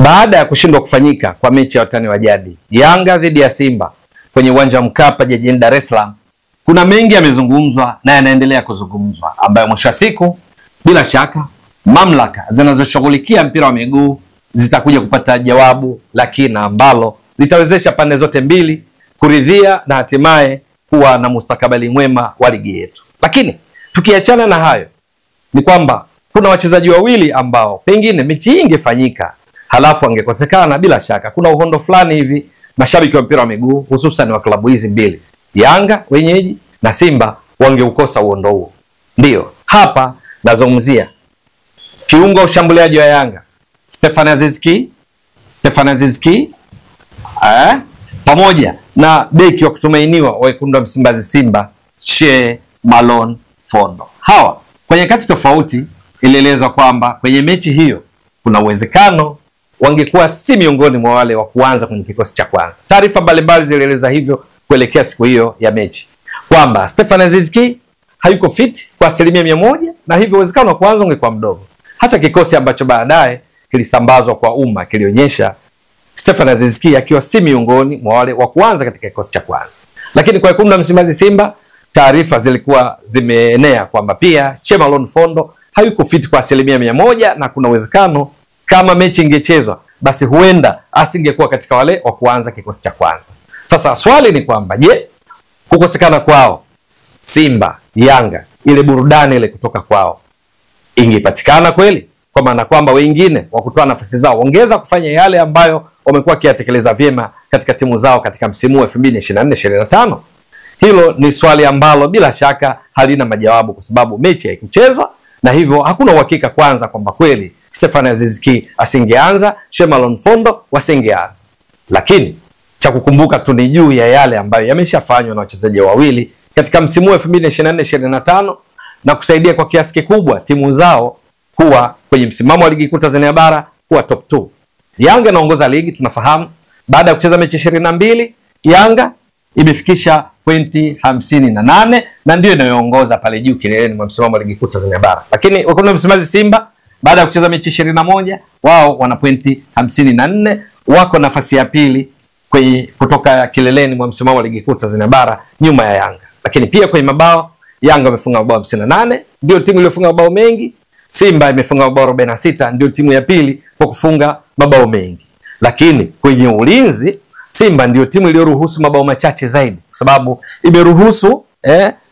Baada ya kushindwa kufanyika kwa mechi ya watani wa jadi Yanga dhidi ya Simba kwenye uwanja Mkapa jijini Dar es Salaam, kuna mengi yamezungumzwa na yanaendelea kuzungumzwa, ambayo mwisho wa siku bila shaka mamlaka zinazoshughulikia mpira wa miguu zitakuja kupata jawabu la kina ambalo litawezesha pande zote mbili kuridhia na hatimaye kuwa na mustakabali mwema wa ligi yetu. Lakini tukiachana na hayo, ni kwamba kuna wachezaji wawili ambao pengine mechi hii ingefanyika halafu angekosekana. Bila shaka kuna uhondo fulani hivi mashabiki wa mpira wa miguu hususan wa klabu hizi mbili, Yanga wenyeji na Simba, wangeukosa uhondo huo. Ndio hapa nazungumzia kiungo ushambuliaji wa Yanga Stefan Aziz Ki pamoja na beki wa kutumainiwa wa wekundu wa Msimbazi Simba Che Malone Fondo. Hawa kwenye kati tofauti ilielezwa kwamba kwenye mechi hiyo kuna uwezekano wangekuwa si miongoni mwa wale wa kuanza kwenye kikosi cha kwanza. Taarifa mbalimbali zilieleza hivyo kuelekea siku hiyo ya mechi, kwamba Stefan Aziz Ki hayuko fit kwa 100% na hivyo uwezekano wa kuanza ungekuwa mdogo. Hata kikosi ambacho baadaye kilisambazwa kwa umma kilionyesha Stefan Aziz Ki akiwa si miongoni mwa wale wa kuanza katika kikosi cha kwanza. Lakini kwa wekundu wa Msimbazi Simba, taarifa zilikuwa zimeenea kwamba pia Che Malone Fondo hayuko fit kwa 100% na kuna uwezekano kama mechi ingechezwa basi huenda asingekuwa katika wale wa kuanza kikosi cha kwanza. Sasa swali ni kwamba je, kukosekana kwao Simba Yanga, ile burudani ile kutoka kwao ingepatikana kweli? Kwa maana kwamba wengine wa kutoa nafasi zao ongeza kufanya yale ambayo wamekuwa kiyatekeleza vyema katika timu zao katika msimu wa 2024-2025. Hilo ni swali ambalo bila shaka halina majawabu, kwa sababu mechi haikuchezwa na hivyo hakuna uhakika kwanza kwamba kweli Stefan Aziz Ki asingeanza, Che Malone Fondo wasingeanza. Lakini cha kukumbuka tu ni juu ya yale ambayo yameshafanywa na wachezaji wawili katika msimu wa 2024-2025 na kusaidia kwa kiasi kikubwa timu zao kuwa kwenye msimamo wa ligi kuu Tanzania bara kuwa top 2. Yanga inaongoza ligi, tunafahamu, baada ya kucheza mechi 22 Yanga imefikisha pointi 58 na ndio inayoongoza pale juu kileleni mwa msimamo wa ligi kuu Tanzania bara. Lakini wekundu wa Msimbazi Simba baada ya kucheza mechi 21 wao wana pointi 54, wako nafasi ya pili kwenye kutoka kileleni mwa msimamo wa ligi kuu Tanzania bara nyuma ya Yanga. Lakini pia kwenye mabao Yanga wamefunga mabao 58, ndio timu iliyofunga mabao mengi. Simba imefunga mabao 46, ndio timu ya pili kwa kufunga mabao mengi. Lakini kwenye ulinzi Simba ndio timu iliyoruhusu mabao machache zaidi, kwa sababu imeruhusu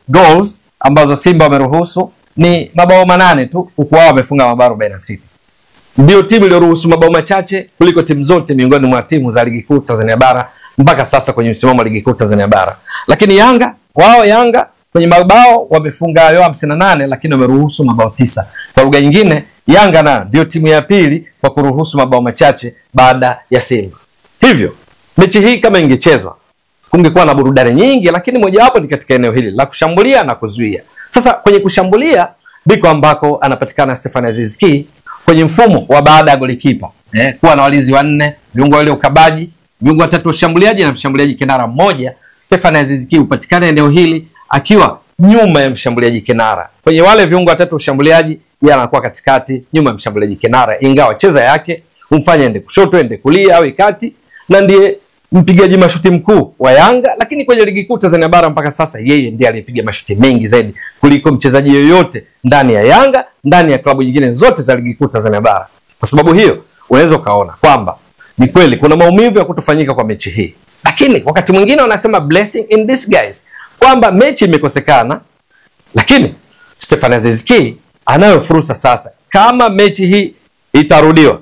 goals ambazo Simba wameruhusu ni mabao 8 tu, huku wao wamefunga mabao 46. Ndio timu iliyoruhusu mabao machache kuliko timu zote miongoni mwa timu za ligi kuu Tanzania bara mpaka sasa kwenye msimamo wa ligi kuu Tanzania bara. Lakini Yanga kwenye mabao wamefunga 58, lakini wameruhusu mabao 9. Kwa lugha nyingine, Yanga na ndio timu ya pili kwa kuruhusu mabao machache baada ya Simba. Hivyo mechi hii kama ingechezwa kungekuwa na burudani nyingi, lakini mojawapo ni katika eneo hili la kushambulia na kuzuia. Sasa kwenye kushambulia ndiko ambako anapatikana Stefan Aziz Ki kwenye mfumo wa baada ya golikipa kuwa na walinzi 4, viungo wale ukabaji, viungo 3 ushambuliaji na mshambuliaji kinara mmoja. Stefan Aziz Ki upatikana eneo hili akiwa nyuma ya mshambuliaji kinara. Kwenye wale viungo 3 ushambuliaji, yeye anakuwa katikati nyuma ya mshambuliaji kinara, ingawa cheza yake humfanya ende kushoto, ende kulia au kati, na ndiye mpigaji mashuti mkuu wa Yanga. Lakini kwenye ligi kuu Tanzania bara mpaka sasa yeye ndiye aliyepiga mashuti mengi zaidi kuliko mchezaji yoyote ndani ya Yanga, ndani ya klabu nyingine zote za ligi kuu Tanzania bara. Kwa sababu hiyo unaweza kaona kwamba ni kweli kuna maumivu ya kutofanyika kwa mechi hii. Lakini wakati mwingine wanasema blessing in disguise, kwamba mechi imekosekana, lakini Stefan Aziz Ki anayo fursa sasa. Kama mechi hii itarudiwa,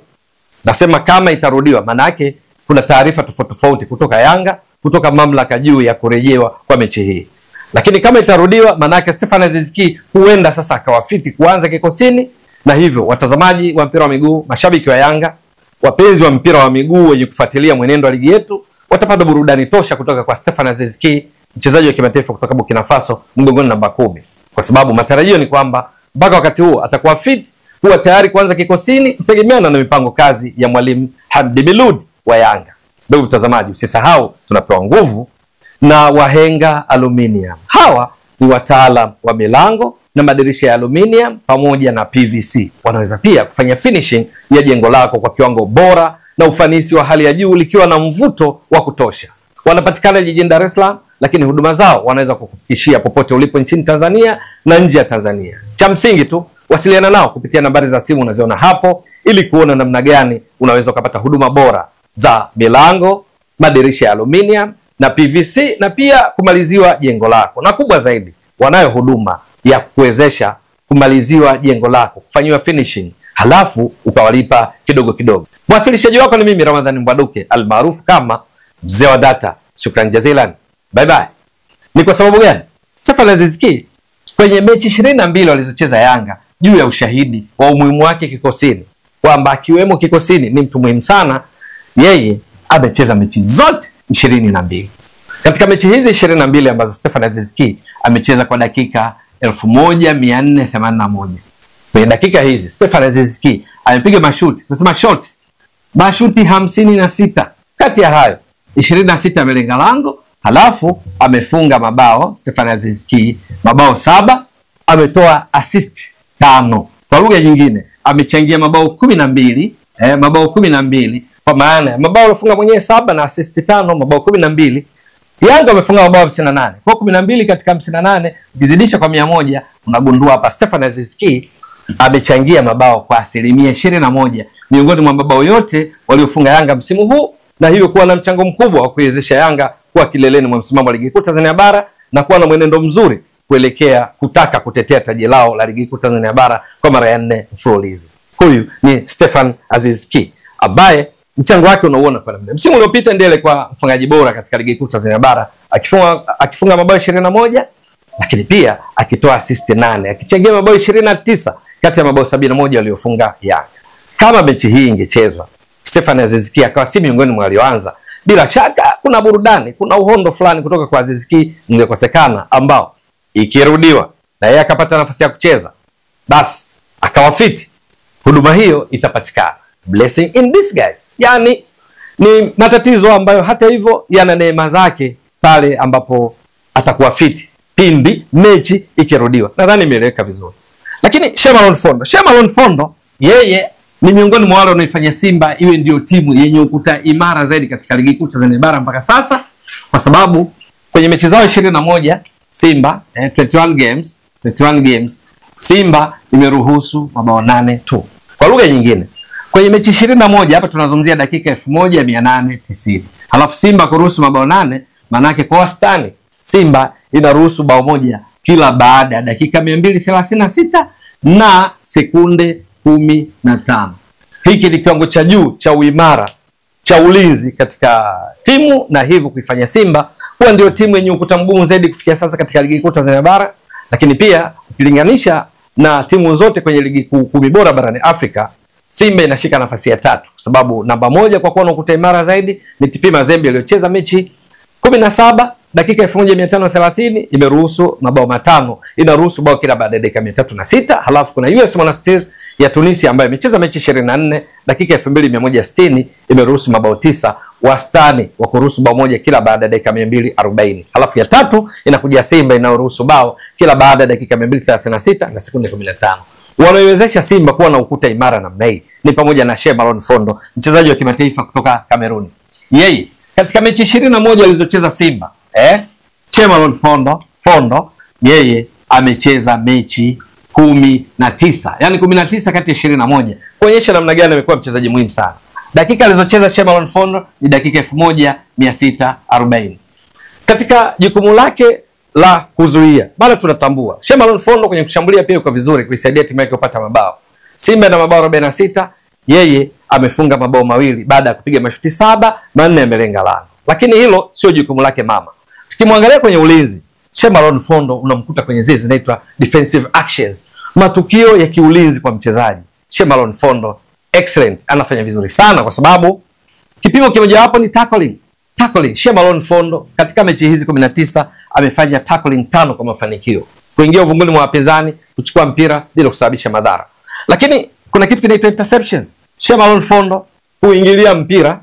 nasema kama itarudiwa, maana yake kuna taarifa tofauti kutoka Yanga, kutoka mamlaka juu ya kurejewa kwa mechi hii. Lakini kama itarudiwa, maana yake Stefan Aziz Ki huenda sasa akawafiti kuanza kikosini, na hivyo watazamaji wa mpira wa miguu, mashabiki wa Yanga, wapenzi wa mpira wa miguu wenye kufuatilia mwenendo wa ligi yetu watapata burudani tosha kutoka kwa Stefan Aziz Ki, mchezaji wa kimataifa kutoka Burkina Faso, mgongoni namba 10, kwa sababu matarajio ni kwamba mpaka wakati huo atakuwa fit, huwa tayari kuanza kikosini, kutegemeana na mipango kazi ya mwalimu Hamdi Bilud wa Yanga. Ndugu mtazamaji, usisahau tunapewa nguvu na Wahenga Aluminium. Hawa ni wataalamu wa milango na madirisha ya aluminium pamoja na PVC. Wanaweza pia kufanya finishing ya jengo lako kwa kiwango bora na ufanisi wa hali ya juu likiwa na mvuto wa kutosha. Wanapatikana jijini Dar es Salaam, lakini huduma zao wanaweza kukufikishia popote ulipo nchini Tanzania na nje ya Tanzania. Cha msingi tu wasiliana nao kupitia nambari za simu unaziona hapo ili kuona namna gani unaweza kupata huduma bora za milango, madirisha ya aluminium na PVC na pia kumaliziwa jengo lako. Na kubwa zaidi, wanayo huduma ya kuwezesha kumaliziwa jengo lako, kufanyiwa finishing, halafu ukawalipa kidogo kidogo. Mwasilishaji wako ni mimi Ramadhani Mbwaduke almaarufu kama Mzee wa Data. Shukran jazilan. Bye bye. Ni kwa sababu gani? Stefan Aziz Ki kwenye mechi 22 walizocheza Yanga, juu ya ushahidi wa umuhimu wake kikosini, kwamba akiwemo kikosini ni mtu muhimu sana, yeye amecheza mechi zote 22. Katika mechi hizi 22 ambazo Stefan Aziz Ki amecheza kwa dakika 1481. Kwenye dakika hizi Stefan Aziz Ki amepiga mashuti, tunasema shots, mashuti 56. Kati ya hayo 26 amelenga lango, halafu amefunga mabao Stefan Aziz Ki mabao 7, ametoa assist 5. Kwa lugha nyingine amechangia mabao 12, mabao 12, kwa maana mabao alifunga mwenyewe 7 na assist 5, mabao 12. Yanga amefunga mabao 58. Kwa 12 katika 58 ukizidisha kwa 100 unagundua hapa Stefan Aziz Ki amechangia mabao kwa 21% miongoni mwa mabao yote waliofunga Yanga msimu huu, na hiyo kuwa na mchango mkubwa wa kuiwezesha Yanga kuwa kileleni mwa msimamo wa ligi kuu Tanzania bara na kuwa na mwenendo mzuri kuelekea kutaka kutetea taji lao la ligi kuu Tanzania bara kwa mara ya 4 mfululizo. Huyu ni Stefan Aziz Ki ambaye mchango wake unauona kwa namna. Msimu uliopita ndiye alikuwa mfungaji bora katika ligi kuu Tanzania bara akifunga mabao 21, lakini pia akitoa assist 8, akichangia mabao 29 kati ya mabao 71 aliyofunga Yanga. Kama mechi hii ingechezwa Stefan Aziz Ki akawa si miongoni mwa walioanza, bila shaka kuna burudani, kuna uhondo fulani kutoka kwa Aziz Ki ungekosekana, ambao ikirudiwa na yeye akapata nafasi ya kucheza, basi akawa fit, huduma hiyo itapatikana. Blessing in disguise. Yani ni matatizo ambayo hata hivyo yana neema zake pale ambapo atakuwa fit pindi mechi ikirudiwa. Nadhani imeeleweka vizuri. Lakini Shemalon Fondo yeye ni miongoni mwa wale wanaoifanya Simba iwe ndio timu yenye ukuta imara zaidi katika ligi kuu Tanzania bara mpaka sasa, kwa sababu kwenye mechi zao 21 Simba 21 games Simba imeruhusu mabao 8 tu. Kwa lugha nyingine, kwenye mechi 21 hapa tunazungumzia dakika 1890. Halafu Simba kuruhusu mabao 8, maana yake kwa wastani Simba inaruhusu bao moja kila baada ya dakika 236 na sekunde 15. Hiki ni kiwango cha juu cha uimara cha ulinzi katika timu, na hivyo kuifanya Simba kuwa ndio timu yenye ukuta mgumu zaidi kufikia sasa katika ligi kuu Tanzania bara. Lakini pia ukilinganisha na timu zote kwenye ligi kuu 10 bora barani Afrika, Simba inashika nafasi ya 3, kwa sababu namba 1 kwa kuwa na ukuta imara zaidi ni TP Mazembe iliyocheza mechi 17 dakika 1530 imeruhusu mabao 5, inaruhusu bao kila baada ya dakika 306. Halafu kuna US Monastir ya Tunisia ambayo imecheza mechi 24 dakika 2160 imeruhusu mabao 9, wastani wa kuruhusu bao moja kila baada ya dakika 240. Halafu ya 3 inakuja Simba inayoruhusu bao kila baada ya dakika 236 na sekunde 15. Wanaoiwezesha Simba kuwa na ukuta imara namna hii ni pamoja na Shemalon Fondo, mchezaji wa kimataifa kutoka Kameruni. Yeye katika mechi 21 alizocheza Simba, Shemalon Fondo yeye amecheza mechi 19, yani 19 kati ya 21, kuonyesha namna gani amekuwa mchezaji muhimu sana. Dakika alizocheza Shemalon Fondo ni dakika 1640. Katika jukumu lake la kuzuia, bado tunatambua Shemalon Fondo kwenye kushambulia pia yuko vizuri kuisaidia timu yake kupata mabao. Simba na mabao 46, yeye amefunga mabao 2 baada ya kupiga mashuti 7, 4 yamelenga lango. Lakini hilo sio jukumu lake mama. Tukimwangalia kwenye ulinzi, Shemalon Fondo unamkuta kwenye zile zinaitwa defensive actions, matukio ya kiulinzi kwa mchezaji. Shemalon Fondo excellent, anafanya vizuri sana, kwa sababu kipimo kimoja hapo ni tackling. Shemalon Fondo katika mechi hizi 19 amefanya tackling 5 kwa mafanikio, kuingia uvunguni mwa wapinzani, kuchukua mpira bila kusababisha madhara. Lakini kuna kitu kinaitwa interceptions. Shemalon Fondo huingilia mpira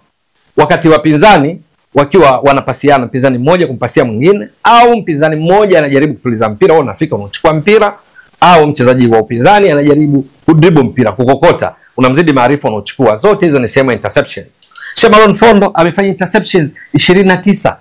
wakati wapinzani wakiwa wanapasiana, mpinzani mmoja kumpasia mwingine, au mpinzani mmoja anajaribu kutuliza mpira, au unafika unachukua mpira, au mchezaji wa upinzani anajaribu kudribble mpira, kukokota unamzidi maarifa unaochukua. Zote hizo ni sehemu ya interceptions. Shemalon Fondo amefanya interceptions 29.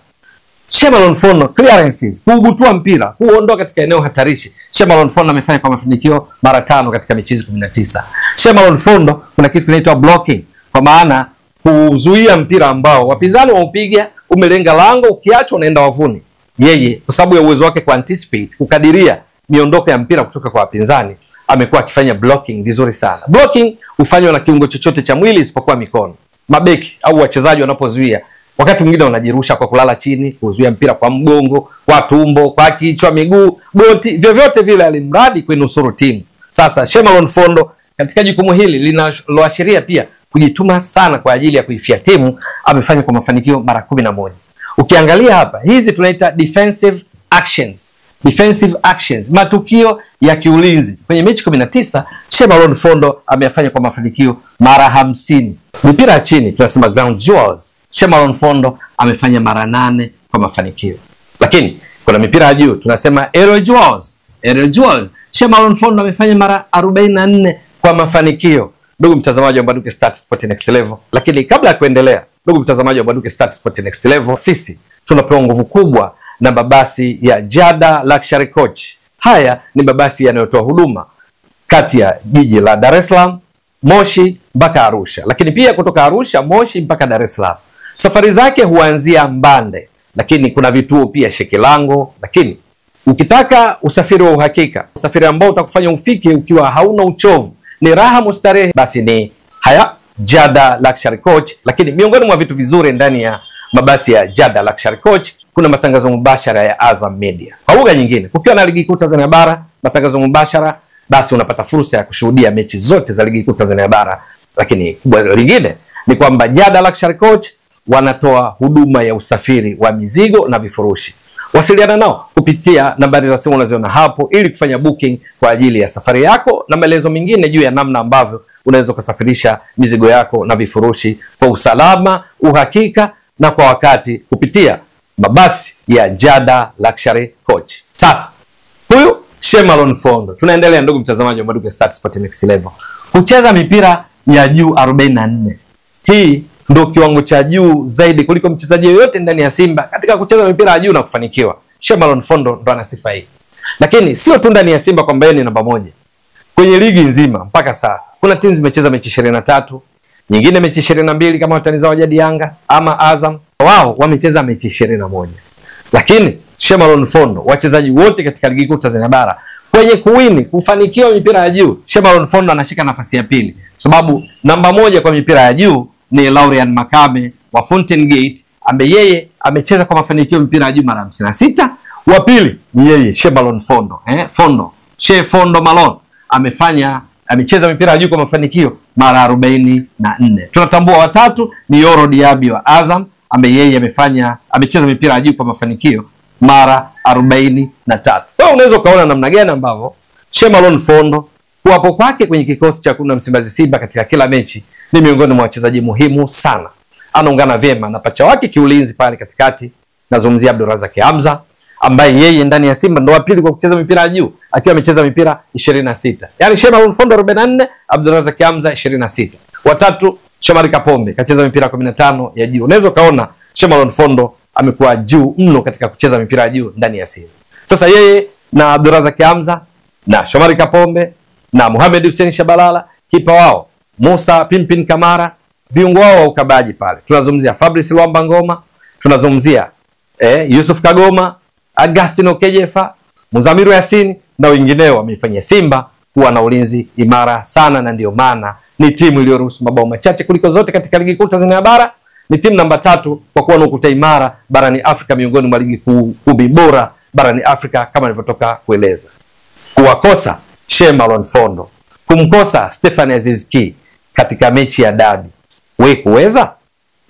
Shemalon Fondo clearances, kuubutua mpira, kuondoa katika eneo hatarishi. Shemalon Fondo amefanya kwa mafanikio mara 5 katika michezo 19. Shemalon Fondo kuna kitu kinaitwa blocking, kwa maana kuzuia mpira ambao wapinzani waupiga, umelenga lango, ukiacha unaenda wavuni. Yeye kwa sababu ya uwezo wake ku anticipate, kukadiria miondoko ya mpira kutoka kwa wapinzani, amekuwa akifanya blocking vizuri sana. Blocking hufanywa na kiungo chochote cha mwili isipokuwa mikono. Mabeki au wachezaji wanapozuia, wakati mwingine wanajirusha kwa kulala chini, kuzuia mpira kwa mgongo, kwa tumbo, kwa kichwa, miguu, goti, vyovyote vile alimradi kuinusuru timu. Sasa Shemalon Fondo katika jukumu hili linaloashiria pia kujituma sana kwa ajili ya kuifia timu, amefanya kwa mafanikio mara 11. Ukiangalia hapa, hizi tunaita defensive actions. Defensive actions, matukio ya kiulinzi. Kwenye mechi 19, Shemalon Fondo amefanya kwa mafanikio mara 50. Mipira ya chini tunasema ground jewels, Shemalon Fondo amefanya mara 8 kwa mafanikio. Lakini kuna mipira ya juu tunasema aerial jewels. Aerial jewels, Shemalon Fondo amefanya mara 44 kwa mafanikio. Ndugu mtazamaji wa Mbwaduke Stats Sport Next Level, lakini kabla ya kuendelea, ndugu mtazamaji wa Mbwaduke Stats Sport Next Level, sisi tunapewa nguvu kubwa na mabasi ya Jada Luxury Coach. Haya ni mabasi yanayotoa huduma kati ya jiji la Dar es Salaam, Moshi mpaka Arusha, lakini pia kutoka Arusha, Moshi mpaka Dar es Salaam. Safari zake huanzia Mbande, lakini kuna vituo pia Shekilango. Lakini ukitaka usafiri wa uhakika, usafiri ambao utakufanya ufike ukiwa hauna uchovu, ni raha mustarehe, basi ni haya Jada Luxury Coach. Lakini miongoni mwa vitu vizuri ndani ya mabasi ya Jada Luxury Coach, kuna matangazo mubashara ya Azam Media. Kwa lugha nyingine, kukiwa na ligi kuu Tanzania bara, matangazo mubashara, basi unapata fursa ya kushuhudia mechi zote za ligi kuu Tanzania bara. Lakini kubwa lingine ni kwamba Jada Luxury Coach wanatoa huduma ya usafiri wa mizigo na vifurushi. Wasiliana nao kupitia nambari za simu unaziona hapo ili kufanya booking kwa ajili ya safari yako na maelezo mengine juu ya namna ambavyo unaweza kusafirisha mizigo yako na vifurushi kwa usalama, uhakika na kwa wakati kupitia mabasi ya Jada Luxury Coach. Sasa huyu Shemalon Fondo, tunaendelea ndugu mtazamaji wa Mbwaduke Stats Sport Next Level, kucheza mipira ya juu 44. Hii ndio kiwango cha juu zaidi kuliko mchezaji yoyote ndani ya Simba katika kucheza mipira ya juu na kufanikiwa. Shemalon Fondo ndo ana sifa hii. Lakini sio tu ndani ya Simba kwamba yeye ni namba 1. Kwenye ligi nzima mpaka sasa kuna timu zimecheza mechi 23, nyingine mechi 22 kama watani zao Jadi Yanga ama Azam, wao wamecheza mechi 21. Lakini Shemalon Fondo, wachezaji wote katika ligi kuu Tanzania bara kwenye kuwini, kufanikiwa mipira ya juu, Shemalon Fondo anashika nafasi ya pili, sababu namba 1 kwa mipira ya juu ni Laurian Makame wa Fountain Gate, ambaye yeye amecheza kwa mafanikio mpira ya juu mara 56. Wa pili ni yeye Shemalon Fondo, Fondo Malone amecheza mipira ya juu kwa mafanikio mara 44. Tunatambua watatu ni Yoro Diaby wa Azam, ambaye yeye amecheza mipira ya juu kwa mafanikio mara 43. Kwa unaweza kaona namna gani ambavyo Shemalon Fondo kuwapo kwake kwenye kikosi cha kuna Msimbazi Simba katika kila mechi ni miongoni mwa wachezaji muhimu sana. Anaungana vyema na pacha wake kiulinzi pale katikati, nazungumzia Abdulrazak Hamza, ambaye yeye ndani ya Simba ndo wa pili kwa kucheza mipira ya juu akiwa amecheza mipira 26. Yaani Shemalon Fondo 44, Abdulrazak Hamza 26. Watatu Shomari Kapombe kacheza mipira 15 ya juu. Unaweza kaona Shemalon Fondo amekuwa juu mno katika kucheza mipira ya juu ndani ya Simba. Sasa yeye na Abdulrazak Hamza na Shomari Kapombe na Mohamed Hussein Shabalala, kipa wao Musa Pimpin Kamara, viungo wao wa ukabaji pale tunazungumzia Fabrice Luamba Ngoma, tunazungumzia Yusuf Kagoma, Agustino Kejefa, Muzamiru Yasini na wengineo, wameifanyia Simba kuwa na ulinzi imara sana, na ndio maana ni timu iliyoruhusu mabao machache kuliko zote katika ligi kuu Tanzania bara. Ni timu namba 3 kwa kuwa na ukuta imara barani Afrika, miongoni mwa ligi kuu 10 bora barani Afrika kama nilivyotoka kueleza. Kuwakosa Shemalon Fondo, kumkosa Stefan Aziz Ki katika mechi ya dabi, wewe kuweza?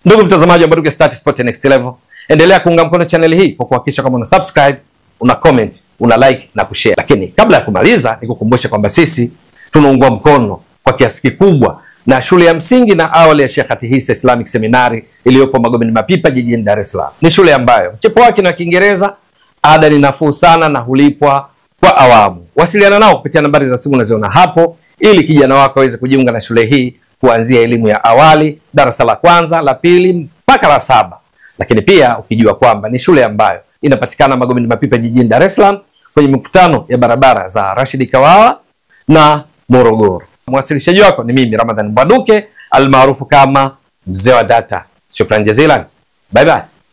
Ndugu mtazamaji wa Mbwaduke Stats Sport Next Level, endelea kuunga mkono channel hii kwa kuhakikisha kama una subscribe, una comment, una like na kushare. Lakini kabla ya kumaliza, nikukumbusha kwamba sisi tunaungwa mkono kwa kiasi kikubwa na shule ya msingi na awali ya Sheikh Hatihisa Islamic Seminary iliyopo Magomeni Mapipa jijini Dar es Salaam. Ni shule ambayo mchepo wake na Kiingereza, ada ni nafuu sana na hulipwa kwa awamu. Wasiliana nao kupitia nambari za simu unaziona hapo ili kijana wako aweze kujiunga na shule hii kuanzia elimu ya awali, darasa la kwanza, la pili mpaka la 7. Lakini pia ukijua kwamba ni shule ambayo inapatikana Magomeni Mapipa jijini Dar es Salaam kwenye mikutano ya barabara za Rashid Kawawa na Morogoro. Mwasilishaji wako ni mimi Ramadhan Mbwaduke almaarufu kama Mzee wa Data. Shukran jazilan. Bye bye.